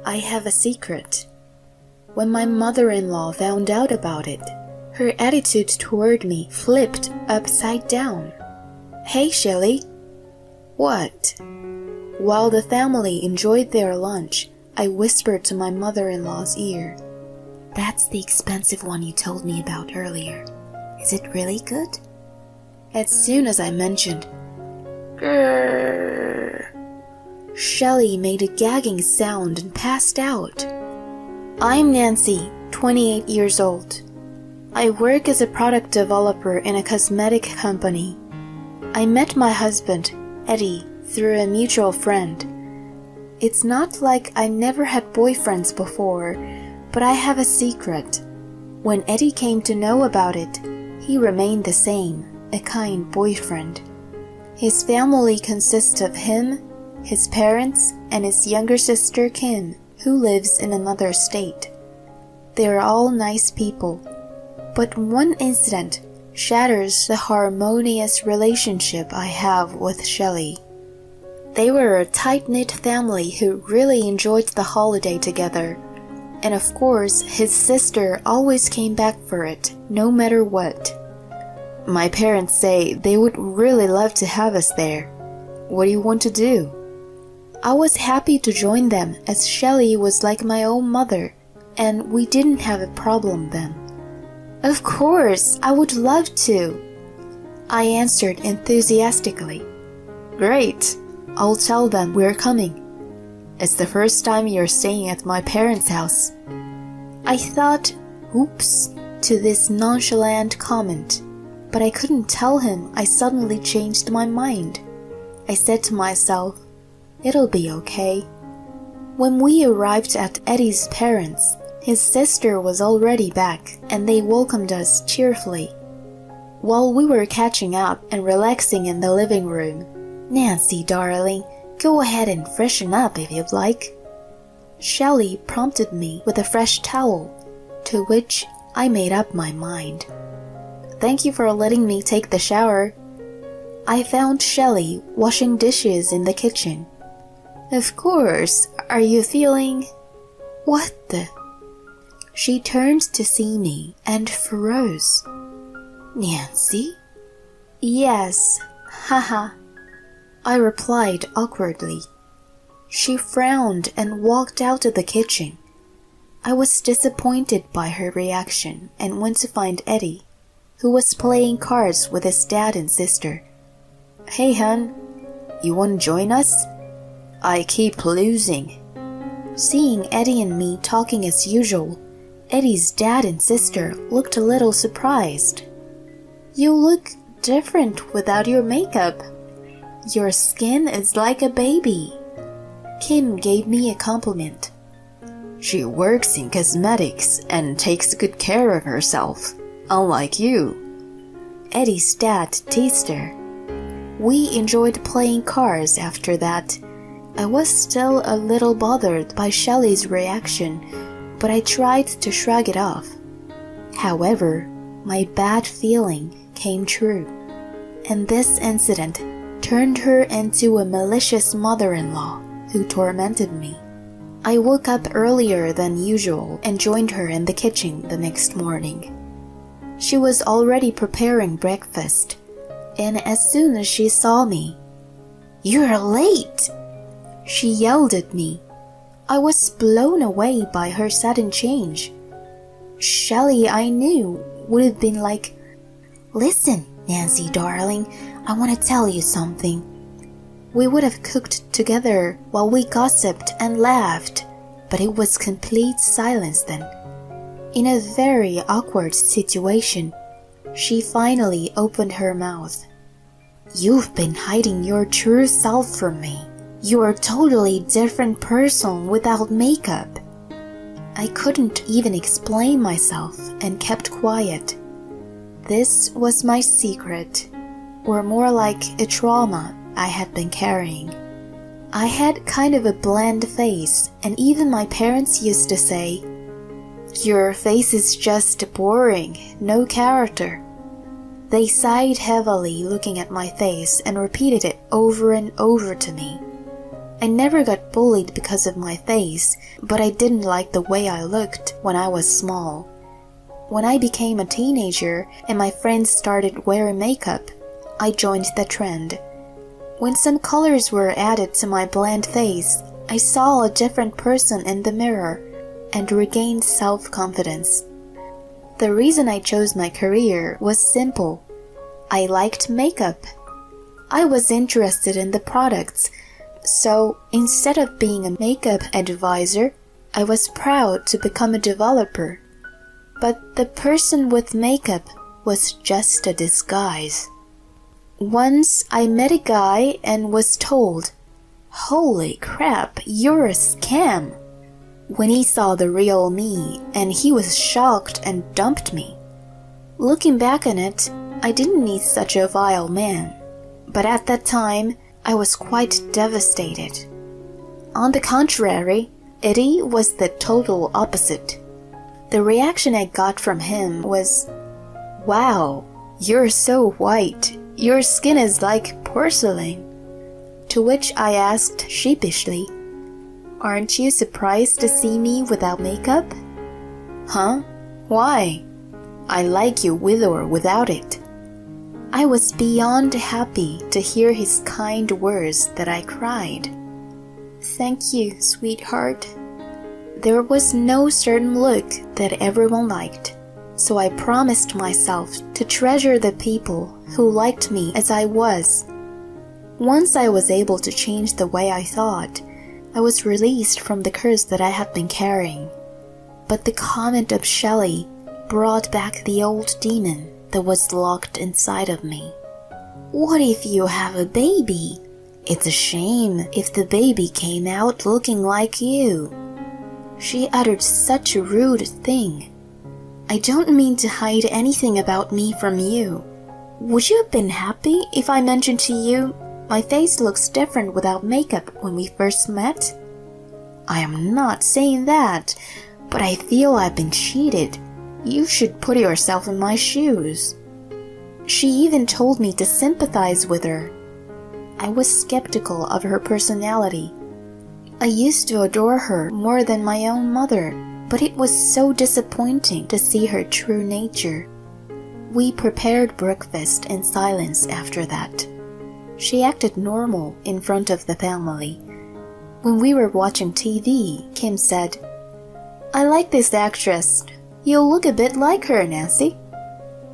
I have a secret. When my mother-in-law found out about it, her attitude toward me flipped upside down. "Hey, Shelley." "What?" While the family enjoyed their lunch, I whispered to my mother-in-law's ear, "That's the expensive one you told me about earlier. Is it really good?" As soon as I mentioned, "Grrr," Shelley made a gagging sound and passed out. I'm Nancy, 28 years old. I work as a product developer in a cosmetic company. I met my husband, Eddie, through a mutual friend. It's not like I never had boyfriends before, but I have a secret. When Eddie came to know about it, he remained the same, a kind boyfriend. His family consists of him, his parents, and his younger sister Kim, who lives in another state. They're all nice people, but one incident shatters the harmonious relationship I have with Shelley. They were a tight-knit family who really enjoyed the holiday together, and of course his sister always came back for it, no matter what. My parents say they would really love to have us there. What do you want to do? I was happy to join them as Shelley was like my own mother, and we didn't have a problem then. Of course, I would love to, I answered enthusiastically. Great, I'll tell them we're coming. It's the first time you're staying at my parents' house. I thought, oops, to this nonchalant comment, but I couldn't tell him I suddenly changed my mind. I said to myself, it'll be okay. When we arrived at Eddie's parents', his sister was already back and they welcomed us cheerfully. While we were catching up and relaxing in the living room, Nancy, darling, go ahead and freshen up if you'd like. Shelley prompted me with a fresh towel, to which I made up my mind. Thank you for letting me take the shower. I found Shelley washing dishes in the kitchen. Of course, are you feeling... What the... She turned to see me and froze. Nancy? Yes, haha. I replied awkwardly. She frowned and walked out of the kitchen. I was disappointed by her reaction and went to find Eddie, who was playing cards with his dad and sister. Hey, hun, you want to join us? I keep losing. Seeing Eddie and me talking as usual, Eddie's dad and sister looked a little surprised. You look different without your makeup. Your skin is like a baby. Kim gave me a compliment. She works in cosmetics and takes good care of herself, unlike you. Eddie's dad teased her. We enjoyed playing cards after that. I was still a little bothered by Shelley's reaction, but I tried to shrug it off. However, my bad feeling came true, and this incident turned her into a malicious mother-in-law who tormented me. I woke up earlier than usual and joined her in the kitchen the next morning. She was already preparing breakfast, and as soon as she saw me, "You're late!" she yelled at me. I was blown away by her sudden change. Shelley, I knew, would have been like, "Listen, Nancy, darling, I want to tell you something." We would have cooked together while we gossiped and laughed, but it was complete silence then. In a very awkward situation, she finally opened her mouth. "You've been hiding your true self from me. You're a totally different person without makeup." I couldn't even explain myself and kept quiet. This was my secret, or more like a trauma I had been carrying. I had kind of a bland face, and even my parents used to say, "Your face is just boring, no character." They sighed heavily looking at my face and repeated it over and over to me. I never got bullied because of my face, but I didn't like the way I looked when I was small. When I became a teenager and my friends started wearing makeup, I joined the trend. When some colors were added to my bland face, I saw a different person in the mirror and regained self-confidence. The reason I chose my career was simple. I liked makeup. I was interested in the products, so instead of being a makeup advisor, I was proud to become a developer. But the person with makeup was just a disguise. Once I met a guy and was told, "Holy crap, you're a scam." When he saw the real me, and he was shocked and dumped me. Looking back on it, I didn't need such a vile man. But at that time, I was quite devastated. On the contrary, Eddie was the total opposite. The reaction I got from him was, "Wow, you're so white. Your skin is like porcelain." To which I asked sheepishly, "Aren't you surprised to see me without makeup?" "Huh? Why?" "I like you with or without it." I was beyond happy to hear his kind words that I cried. "Thank you, sweetheart." There was no certain look that everyone liked, so I promised myself to treasure the people who liked me as I was. Once I was able to change the way I thought, I was released from the curse that I had been carrying. But the comment of Shelley brought back the old demon that was locked inside of me. "What if you have a baby? It's a shame if the baby came out looking like you." She uttered such a rude thing. "I don't mean to hide anything about me from you. Would you have been happy if I mentioned to you, my face looks different without makeup when we first met?" "I am not saying that, but I feel I've been cheated. You should put yourself in my shoes." She even told me to sympathize with her. I was skeptical of her personality. I used to adore her more than my own mother, but it was so disappointing to see her true nature. We prepared breakfast in silence after that. She acted normal in front of the family. When we were watching TV, Kim said, "I like this actress. You'll look a bit like her, Nancy."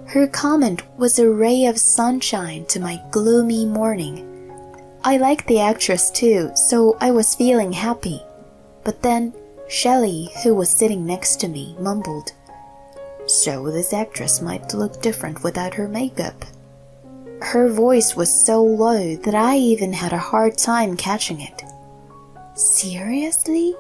Her comment was a ray of sunshine to my gloomy morning. I liked the actress too, so I was feeling happy. But then, Shelley, who was sitting next to me, mumbled, "So this actress might look different without her makeup." Her voice was so low that I even had a hard time catching it. Seriously?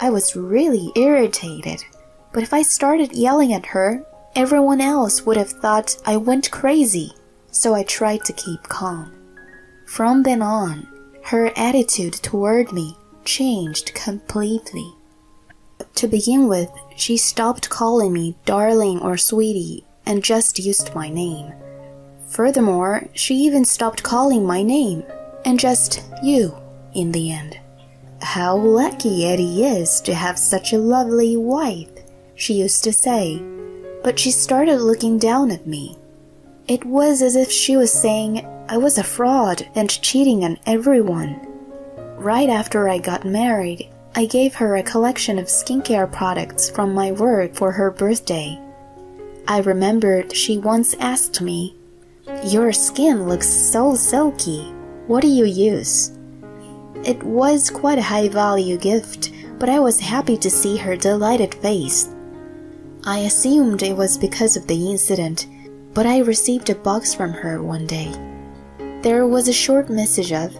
I was really irritated. But if I started yelling at her, everyone else would have thought I went crazy, so I tried to keep calm. From then on, her attitude toward me changed completely. To begin with, she stopped calling me darling or sweetie and just used my name. Furthermore, she even stopped calling my name and just you in the end. "How lucky Eddie is to have such a lovely wife," she used to say, but she started looking down at me. It was as if she was saying I was a fraud and cheating on everyone. Right after I got married, I gave her a collection of skincare products from my work for her birthday. I remembered she once asked me, "Your skin looks so silky. What do you use?" It was quite a high-value gift, but I was happy to see her delighted face. I assumed it was because of the incident, but I received a box from her one day. There was a short message of,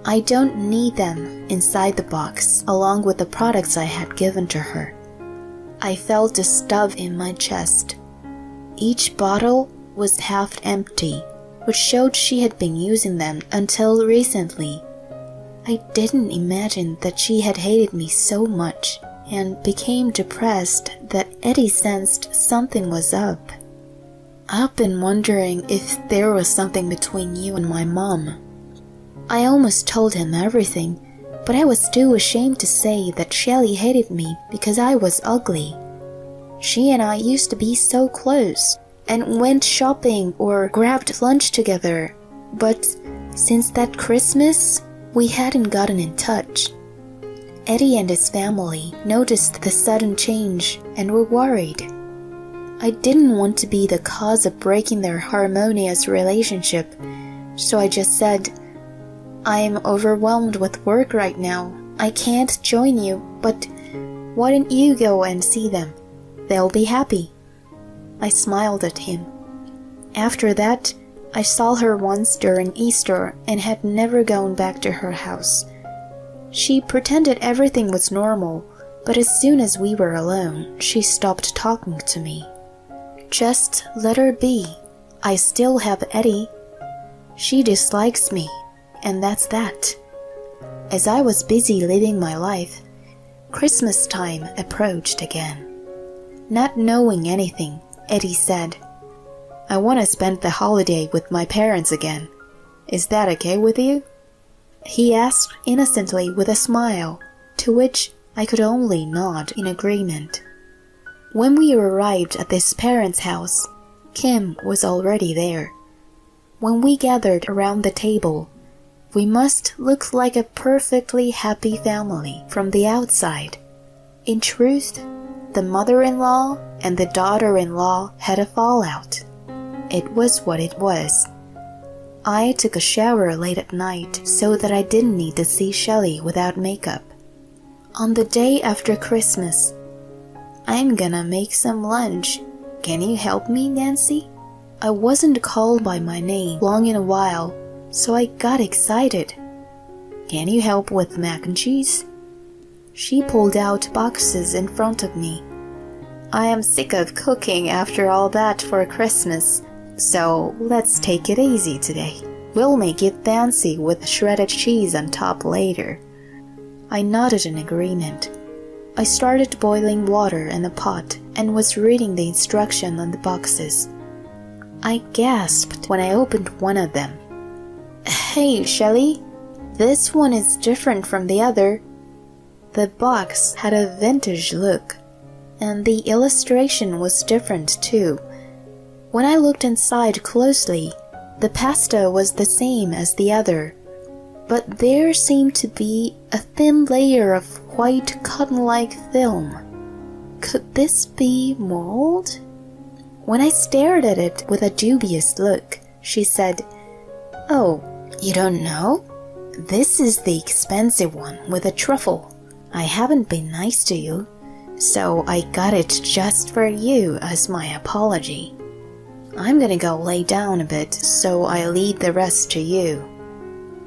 "I don't need them," inside the box, along with the products I had given to her. I felt a stub in my chest. Each bottle was half empty, which showed she had been using them until recently. I didn't imagine that she had hated me so much and became depressed that Eddie sensed something was up. "I've been wondering if there was something between you and my mom." I almost told him everything, but I was too ashamed to say that Shelley hated me because I was ugly. She and I used to be so close and went shopping or grabbed lunch together, but since that Christmas, we hadn't gotten in touch. Eddie and his family noticed the sudden change and were worried. I didn't want to be the cause of breaking their harmonious relationship, so I just said, "I'm overwhelmed with work right now. I can't join you, but why don't you go and see them? They'll be happy." I smiled at him. After that, I saw her once during Easter and had never gone back to her house. She pretended everything was normal, but as soon as we were alone, she stopped talking to me. Just let her be. I still have Eddie. She dislikes me, and that's that. As I was busy living my life, Christmas time approached again. Not knowing anything, Eddie said, "I want to spend the holiday with my parents again. Is that okay with you?" He asked innocently with a smile, to which I could only nod in agreement. When we arrived at his parents' house, Kim was already there. When we gathered around the table, we must look like a perfectly happy family from the outside. In truth, the mother-in-law and the daughter-in-law had a fallout. It was what it was. I took a shower late at night so that I didn't need to see Shelley without makeup. On the day after Christmas, "I'm gonna make some lunch. Can you help me, Nancy?" I wasn't called by my name long in a while, so I got excited. "Can you help with mac and cheese?" She pulled out boxes in front of me. "I am sick of cooking after all that for Christmas, so let's take it easy today. We'll make it fancy with shredded cheese on top later." I nodded in agreement. I started boiling water in the pot and was reading the instruction on the boxes. I gasped when I opened one of them. "Hey, Shelley, this one is different from the other." The box had a vintage look, and the illustration was different too. When I looked inside closely, the pasta was the same as the other, but there seemed to be a thin layer of white cotton-like film. Could this be mold? When I stared at it with a dubious look, she said, "Oh, you don't know? This is the expensive one with a truffle. I haven't been nice to you, so I got it just for you as my apology. I'm gonna go lay down a bit, so I'll leave the rest to you."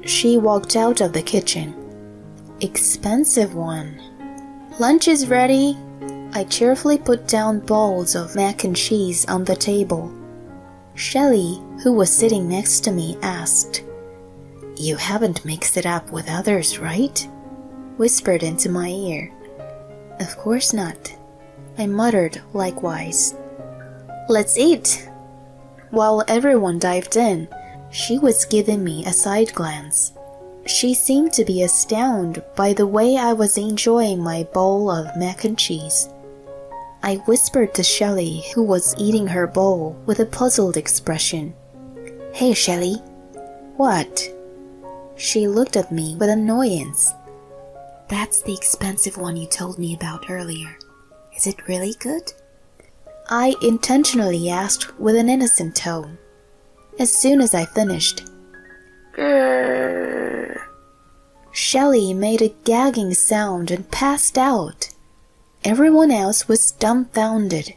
She walked out of the kitchen. Expensive one. "Lunch is ready." I cheerfully put down bowls of mac and cheese on the table. Shelley, who was sitting next to me, asked, "You haven't mixed it up with others, right?" Whispered into my ear. "Of course not," I muttered likewise. "Let's eat." While everyone dived in, she was giving me a side glance. She seemed to be astounded by the way I was enjoying my bowl of mac and cheese. I whispered to Shelley, who was eating her bowl with a puzzled expression, "Hey, Shelley." "What?" She looked at me with annoyance. "That's the expensive one you told me about earlier. Is it really good?" I intentionally asked with an innocent tone. As soon as I finished, "Grrr," Shelley made a gagging sound and passed out. Everyone else was dumbfounded.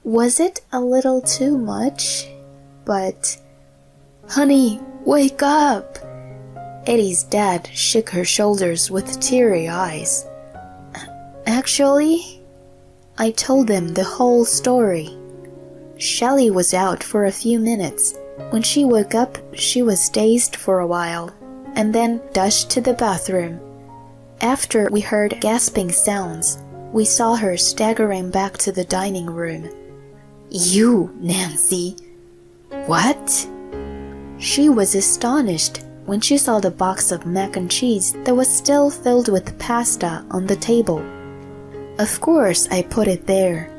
Was it a little too much? But, "Honey, wake up!" Eddie's dad shook her shoulders with teary eyes. "Actually," I told them the whole story. Shelley was out for a few minutes. When she woke up, she was dazed for a while, and then dashed to the bathroom. After we heard gasping sounds, we saw her staggering back to the dining room. "You, Nancy!" "What?" She was astonished when she saw the box of mac and cheese that was still filled with pasta on the table. Of course, I put it there.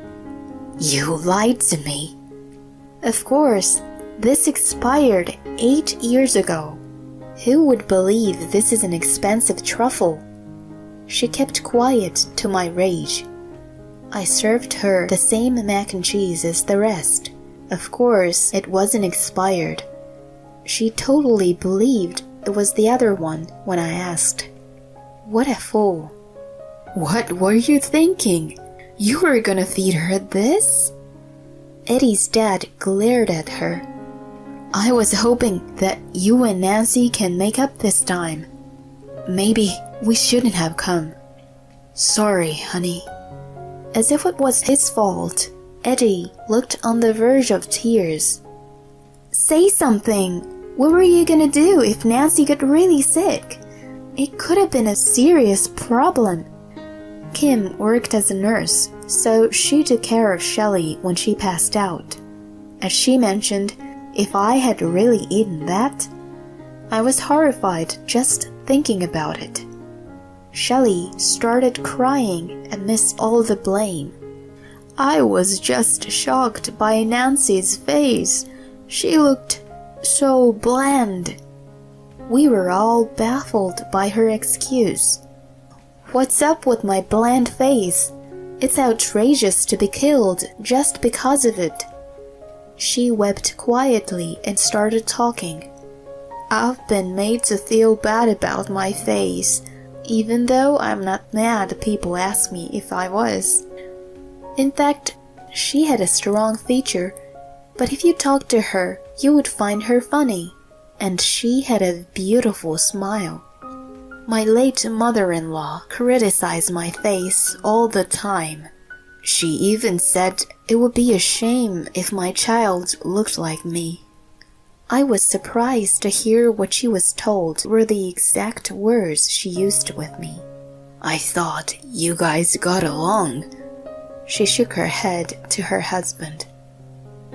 You lied to me. Of course, this expired 8 years ago. Who would believe this is an expensive truffle? She kept quiet to my rage. I served her the same mac and cheese as the rest. Of course, it wasn't expired. She totally believed it was the other one when I asked. What a fool. What were you thinking? You were gonna feed her this? Eddie's dad glared at her. I was hoping that you and Nancy can make up this time. Maybe we shouldn't have come. Sorry, honey. As if it was his fault, Eddie looked on the verge of tears. Say something. What were you gonna do if Nancy got really sick? It could have been a serious problem. Kim worked as a nurse, so she took care of Shelley when she passed out. As she mentioned, if I had really eaten that, I was horrified just thinking about it. Shelley started crying amidst all the blame. I was just shocked by Nancy's face. She looked so bland. We were all baffled by her excuse. What's up with my bland face? It's outrageous to be killed just because of it. She wept quietly and started talking. I've been made to feel bad about my face, even though I'm not mad people ask me if I was. In fact, she had a strong feature, but if you talked to her, you would find her funny, and she had a beautiful smile. My late mother-in-law criticized my face all the time. She even said it would be a shame if my child looked like me. I was surprised to hear what she was told were the exact words she used with me. I thought you guys got along. She shook her head to her husband.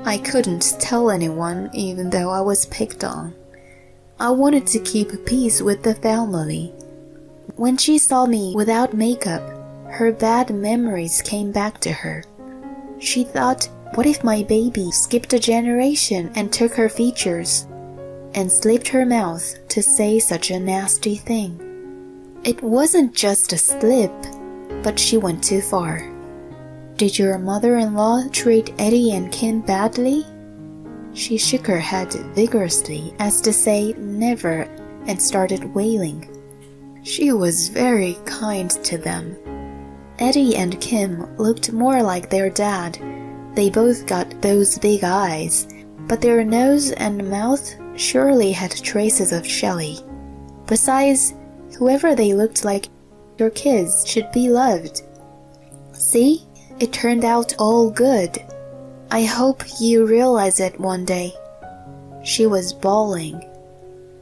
I couldn't tell anyone even though I was picked on. I wanted to keep peace with the family. When she saw me without makeup, her bad memories came back to her. She thought, what if my baby skipped a generation and took her features, and slipped her mouth to say such a nasty thing. It wasn't just a slip, but she went too far. Did your mother-in-law treat Eddie and Kim badly? She shook her head vigorously as to say never and started wailing. She was very kind to them. Eddie and Kim looked more like their dad. They both got those big eyes, but their nose and mouth surely had traces of Shelley. Besides, whoever they looked like, your kids should be loved. See? It turned out all good. I hope you realize it one day. She was bawling.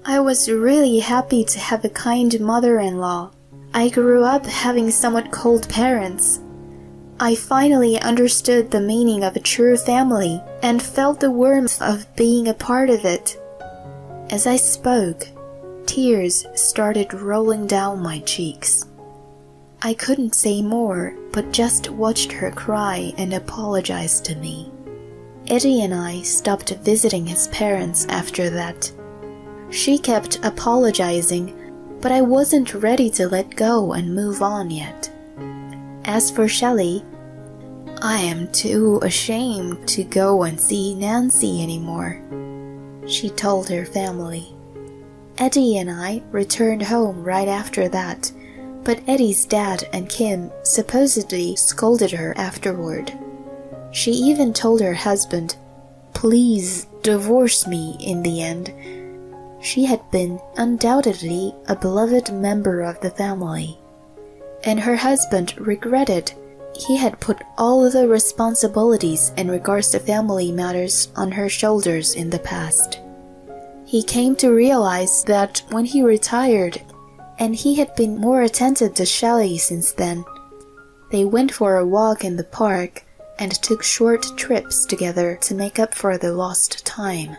I was really happy to have a kind mother-in-law. I grew up having somewhat cold parents. I finally understood the meaning of a true family and felt the warmth of being a part of it. As I spoke, tears started rolling down my cheeks. I couldn't say more, but just watched her cry and apologize to me. Eddie and I stopped visiting his parents after that. She kept apologizing, but I wasn't ready to let go and move on yet. As for Shelley, I am too ashamed to go and see Nancy anymore, she told her family. Eddie and I returned home right after that, but Eddie's dad and Kim supposedly scolded her afterward. She even told her husband, "Please divorce me," in the end. She had been undoubtedly a beloved member of the family, and her husband regretted he had put all the responsibilities in regards to family matters on her shoulders in the past. He came to realize that when he retired, and he had been more attentive to Shelley since then. They went for a walk in the park and took short trips together to make up for the lost time.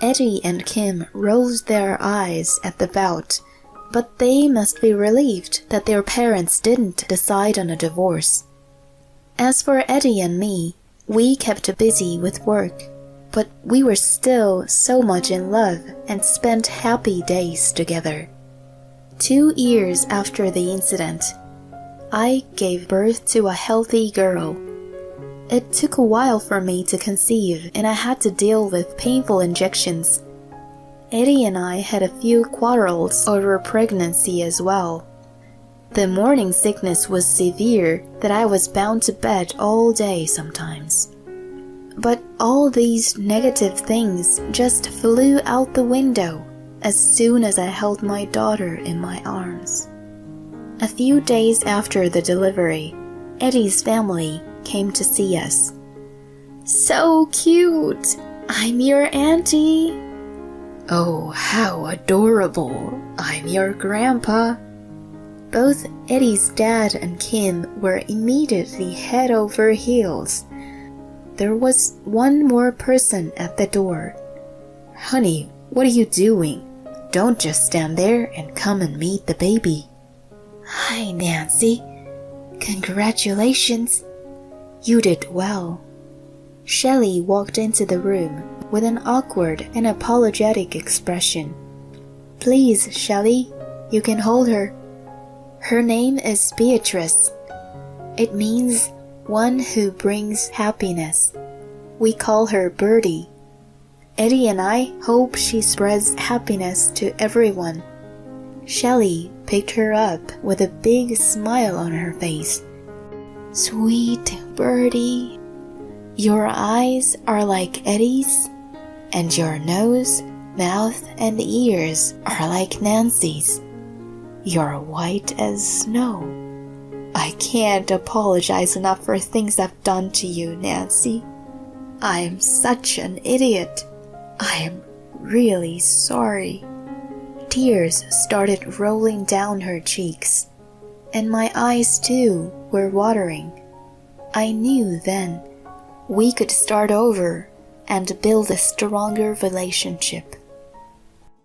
Eddie and Kim rolled their eyes at the bout, but they must be relieved that their parents didn't decide on a divorce. As for Eddie and me, we kept busy with work, but we were still so much in love and spent happy days together. 2 years after the incident, I gave birth to a healthy girl. It took a while for me to conceive, and I had to deal with painful injections. Eddie and I had a few quarrels over pregnancy as well. The morning sickness was severe that I was bound to bed all day sometimes. But all these negative things just flew out the window as soon as I held my daughter in my arms. A few days after the delivery, Eddie's family came to see us. "So cute! I'm your auntie." "Oh, how adorable! I'm your grandpa." Both Eddie's dad and Kim were immediately head over heels. There was one more person at the door. "Honey, what are you doing? Don't just stand there and come and meet the baby." "Hi, Nancy. Congratulations. You did well." Shelley walked into the room with an awkward and apologetic expression. "Please, Shelley, you can hold her. Her name is Beatrice. It means one who brings happiness. We call her Birdie. Eddie and I hope she spreads happiness to everyone." Shelley picked her up with a big smile on her face. "Sweet Birdie, your eyes are like Eddie's, and your nose, mouth, and ears are like Nancy's. You're white as snow. I can't apologize enough for things I've done to you, Nancy. I'm such an idiot. I'm really sorry." Tears started rolling down her cheeks, and my eyes too were watering. I knew then we could start over and build a stronger relationship.